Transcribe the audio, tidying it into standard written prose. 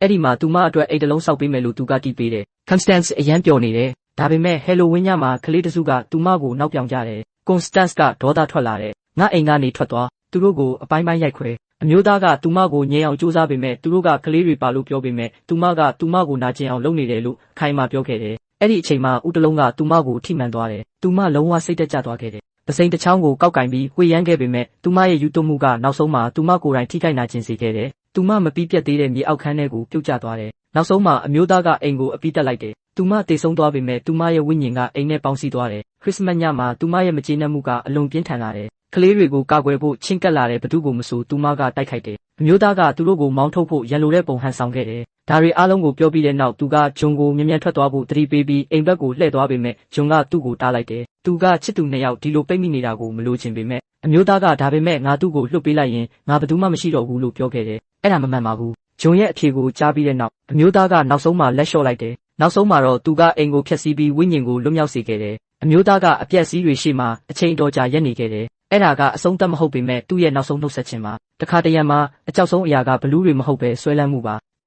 အဲ့ဒီမှာသူမအတွက်အိတ်တလုံးစောက်ပေးမယ်လို့သူကတီးပေးတယ် Constance အရန်ပျော်နေတယ်ဒါပေမဲ့ Halloween ညမှာကလေးတစုကသူမကိုနောက်ပြောင်ကြတယ် Constance ကဒေါသထွက်လာတယ်ငါအိမ်ကနေထွက်သွားသူတို့ကိုအပိုင်းပိုင်းရိုက်ခွဲအမျိုးသားကသူမကိုငြိမ်အောင်စူးစမ်းပေမဲ့သူတို့ကကလေးတွေပါလို့ပြောပေမဲ့သူမကသူမကိုနာကျင်အောင်လုပ်နေတယ်လို့ခိုင်မာပြောခဲ့တယ်အဲ့ဒီအချိန်မှာဦးတလုံးကသူမကိုထိမှန်သွားတယ်သူမလုံးဝစိတ်တက်ကြသွားခဲ့တယ်ပစိန်တစ်ချောင်းကိုကောက်ကင်ပြီးဝှေ့ရမ်းခဲ့ပေမဲ့သူမရဲ့ယူသွမှုကနောက်ဆုံးမှာသူမကိုယ်တိုင်ထိခိုက်နာကျင်စေခဲ့တယ်သူမမပြီးပြတ်သေးတဲ့မြေအောက်ခန်းထဲကိုပြုတ်ကျသွားတယ်နောက်ဆုံးမှာအမျိုးသားကအိမ်ကိုအပြီးတက်လိုက်တယ်သူမတေဆုံးသွားပေမဲ့သူမရဲ့ဝိညာဉ်ကအိမ်နဲ့ပေါင်းစည်းသွားတယ်ခရစ်စမတ်ညမှာသူမရဲ့မကျေနပ်မှုကအလွန်ပြင်းထန်လာတယ်ကလေးတွေကိုကာကွယ်ဖို့ချင်းကပ်လာတဲ့ဘသူကိုမဆိုသူမကတိုက်ခိုက်တယ်အမျိုးသားကသူတို့ကိုမောင်းထုတ်ဖို့ရန်လိုတဲ့ပုံဟန်ဆောင်ခဲ့တယ်ဒါတွေအားလုံးကိုပြောပြီးတဲ့နောက်သူကဂျွန်ကိုမြန်မြန်ထွက်သွားဖို့တတိပေးပြီးအိမ်ဘက်ကိုလှည့်သွားပေမဲ့ဂျွန်ကသူ့ကိုတားလိုက်တယ်သူကချစ်သူနှစ်ယောက်ဒီလိုပိတ်မိနေတာကိုမလိုချင်ပေမဲ့အမျိုးသားကဒါပေမဲ့ငါသူ့ကိုလွှတ်ပေးလိုက်ရင်ငါဘယ်သူမှမရှိတော့ဘူးလို့ပြောခဲ့တယ်အဲ့ဒါမမှန်ပါဘူးဂျွန်ရဲ့အဖြေကိုကြားပြီးတဲ့နောက်အမျိုးသားကနောက်ဆုံးမှလက်လျှော့လိုက်တယ်နောက်ဆုံးမှာတော့သူကအိမ်ကိုဖျက်ဆီးပြီးဝိညာဉ်ကိုလွတ်မြောက်စေခဲ့တယ်အမျိုးသားကအပြက်စီးတွေရှေ့မှာအချိန်တော်ကြာရက်နေခဲ့တယ်အဲ့ဒါကအဆုံးသတ်မဟုတ်ပေမဲ့သူ့ရဲ့နောက်ဆုံးနှုတ်ဆက်ခြင်းပါတခါတရံမှာအကြောက်ဆုံးအရာကဘလူးတွေမဟုတ်ပဲဆွဲလန်းမှုပါ